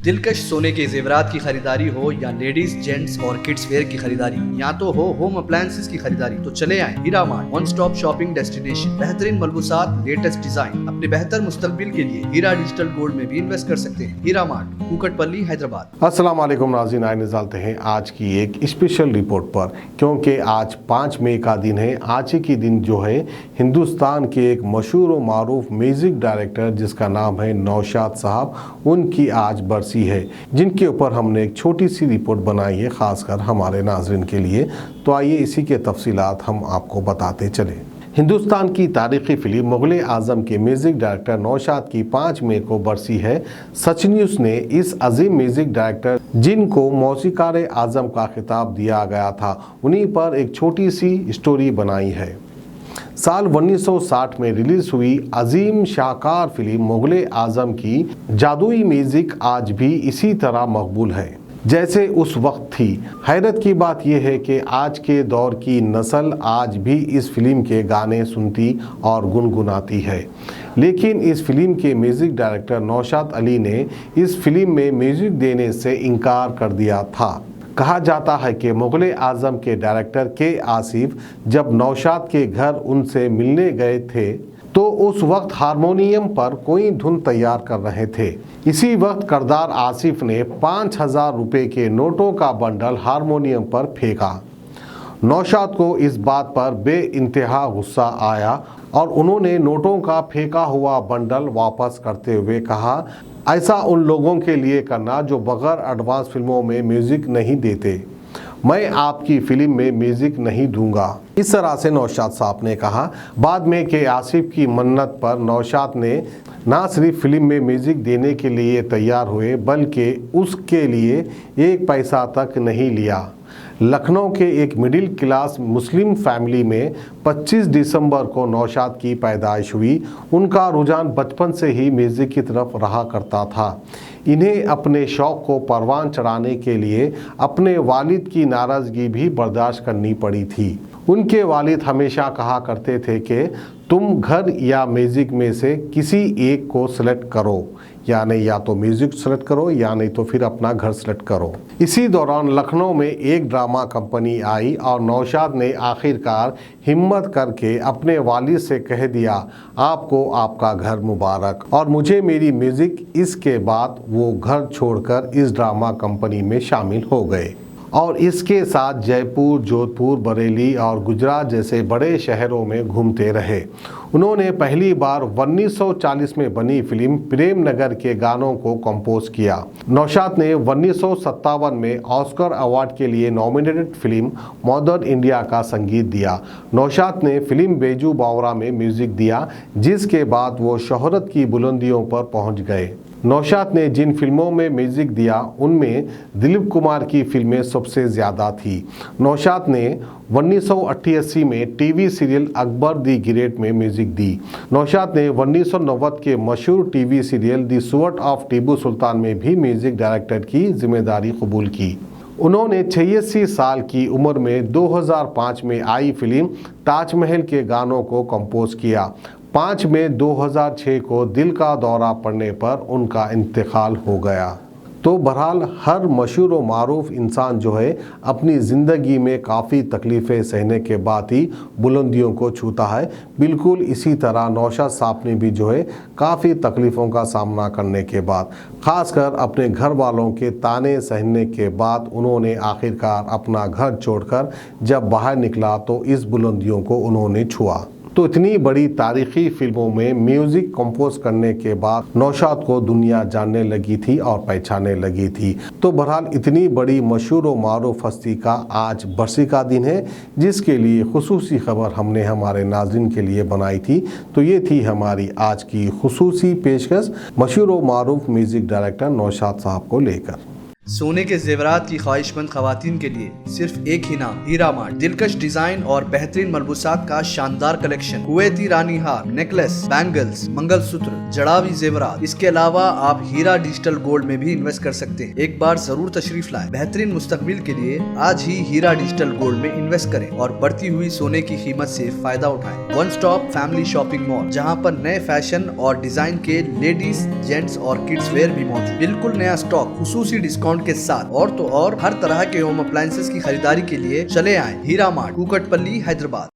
दिलकश सोने के जेवरात की खरीदारी हो या लेडीज जेंट्स और किड्स वेयर की खरीदारी, या तो हो होम अप्लायंसेस की खरीदारी, तो चले आए Heera Mart, one stop shopping destination. बेहतरीन मलबूसात, लेटेस्ट डिजाइन, अपने बेहतर मुस्तकबिल के लिए हीरा डिजिटल गोल्ड में भी इन्वेस्ट कर सकते हैं। हीरा मार्ट, कुकटपल्ली, हैदराबाद। अस्सलाम वालेकुम नाज़रीन, आए निकालते हैं आज की एक स्पेशल रिपोर्ट पर, क्योंकि आज 5 मई का दिन है। आज ही के दिन जो है हिंदुस्तान के एक मशहूर व मारूफ म्यूज़िक डायरेक्टर जिसका नाम है नौशाद साहब, उनकी आज बरसी है, जिनके ऊपर हमने एक छोटी सी रिपोर्ट बनाई है खासकर हमारे नाज़रीन के लिए। तो आइए इसी के तफसीलात हम आपको बताते चले। हिंदुस्तान की तारीखी फिल्म मुग़ल आज़म के म्यूज़िक डायरेक्टर नौशाद की 5 मई को बरसी है। सच न्यूज़ ने इस अजीम म्यूज़िक डायरेक्टर, जिनको मौसीकार आज़म का खिताब दिया गया था, उन्हीं पर एक छोटी सी स्टोरी बनाई है। साल 1960 में रिलीज हुई अजीम शाहकार फिल्म मुग़ल आज़म की जादुई म्यूज़िक आज भी इसी तरह मकबूल है जैसे उस वक्त थी। हैरत की बात यह है कि आज के दौर की नस्ल आज भी इस फिल्म के गाने सुनती और गुनगुनाती है, लेकिन इस फिल्म के म्यूज़िक डायरेक्टर नौशाद अली ने इस फिल्म में म्यूज़िक देने से इनकार कर दिया था। कहा जाता है कि मुग़ल आज़म के डायरेक्टर के आसिफ जब नौशाद के घर उनसे मिलने गए थे तो उस वक्त हारमोनियम पर कोई धुन तैयार कर रहे थे। इसी वक्त करदार आसिफ ने 5000 रुपये के नोटों का बंडल हारमोनियम पर फेंका। नौशाद को इस बात पर बेइंतहा गुस्सा आया और उन्होंने नोटों का फेंका हुआ बंडल वापस करते हुए कहा, ऐसा उन लोगों के लिए करना जो बगैर एडवांस फिल्मों में म्यूज़िक नहीं देते। मैं आपकी फिल्म में म्यूज़िक नहीं दूंगा। इस तरह से नौशाद साहब ने कहा। बाद में के आसिफ की मन्नत पर नौशाद ने ना सिर्फ फिल्म में म्यूज़िक देने के लिए तैयार हुए, बल्कि उसके लिए 1 पैसा तक नहीं लिया। लखनऊ के एक मिडिल क्लास मुस्लिम फैमिली में 25 दिसंबर को नौशाद की पैदाइश हुई। उनका रुझान बचपन से ही म्यूज़िक की तरफ रहा करता था। इन्हें अपने शौक़ को परवान चढ़ाने के लिए अपने वालिद की नाराज़गी भी बर्दाश्त करनी पड़ी थी। उनके वालिद हमेशा कहा करते थे कि तुम घर या म्यूज़िक में से किसी एक को सेलेक्ट करो, यानी या तो म्यूज़िक सेलेक्ट करो या नहीं तो फिर अपना घर सेलेक्ट करो। इसी दौरान लखनऊ में एक ड्रामा कंपनी आई और नौशाद ने आखिरकार हिम्मत करके अपने वालिद से कह दिया, आपको आपका घर मुबारक, और मुझे मेरी म्यूज़िक। इसके बाद वो घर छोड़कर इस ड्रामा कंपनी में शामिल हो गए और इसके साथ जयपुर, जोधपुर, बरेली और गुजरात जैसे बड़े शहरों में घूमते रहे। उन्होंने पहली बार 1940 में बनी फिल्म प्रेम नगर के गानों को कंपोज किया। नौशाद ने 1957 में ऑस्कर अवार्ड के लिए नॉमिनेटेड फिल्म मॉडर्न इंडिया का संगीत दिया। नौशाद ने फिल्म बेजू बावरा में म्यूज़िक दिया, जिसके बाद वो शोहरत की बुलंदियों पर पहुंच गए। नौशाद ने जिन फिल्मों में म्यूज़िक दिया उनमें दिलीप कुमार की फिल्में सबसे ज़्यादा थी। नौशाद ने 1988 में TV serial Akbar the great में म्यूज़िक दी। नौशाद ने 1990 के मशहूर TV serial the sword of Tipu Sultan में भी म्यूज़िक डायरेक्टर की जिम्मेदारी कबूल की। उन्होंने 86 साल की उम्र में 2005 में आई फिल्म ताजमहल के गानों को कंपोज किया। 5 मई 2006 को दिल का दौरा पड़ने पर उनका इंतकाल हो गया। तो बहरहाल हर मशहूर व मारूफ इंसान जो है अपनी ज़िंदगी में काफ़ी तकलीफ़ें सहने के बाद ही बुलंदियों को छूता है। बिल्कुल इसी तरह नौशाद साहब ने भी जो है काफ़ी तकलीफ़ों का सामना करने के बाद, ख़ासकर अपने घर वालों के ताने सहने के बाद, उन्होंने आखिरकार अपना घर छोड़कर जब बाहर निकला तो इस बुलंदियों को उन्होंने छुआ। तो इतनी बड़ी तारीखी फिल्मों में म्यूज़िक कंपोज करने के बाद नौशाद को दुनिया जानने लगी थी और पहचानने लगी थी। तो बहरहाल इतनी बड़ी मशहूर व मारूफ हस्ती का आज बरसी का दिन है, जिसके लिए खुसूसी खबर हमने हमारे नाज़रीन के लिए बनाई थी। तो ये थी हमारी आज की खुसूसी पेशकश मशहूर व मारूफ म्यूज़िक डायरेक्टर नौशाद साहब को लेकर। सोने के जेवरात की ख्वाहिशमंद खवातीन के लिए सिर्फ एक ही नाम, हीरा मार्ट। दिलकश डिजाइन और बेहतरीन मलबूसात का शानदार कलेक्शन, कुवैती रानी हार, नेकलेस, बैंगल्स, मंगलसूत्र, जड़ावी जेवरात। इसके अलावा आप हीरा डिजिटल गोल्ड में भी इन्वेस्ट कर सकते हैं। एक बार जरूर तशरीफ लाएं। बेहतरीन मुस्तकबिल के लिए आज ही हीरा डिजिटल गोल्ड में इन्वेस्ट करें और बढ़ती हुई सोने की कीमत से फायदा उठाएं। One stop family shopping mall, जहां पर नए फैशन और डिजाइन के लेडीज, जेंट्स और किड्स वेयर भी मौजूद। बिल्कुल नया स्टॉक, खुसूसी डिस्काउंट के साथ। और तो और हर तरह के होम अप्लायंसेस की खरीदारी के लिए चले आए हीरा मार्ट, कुकटपल्ली, हैदराबाद।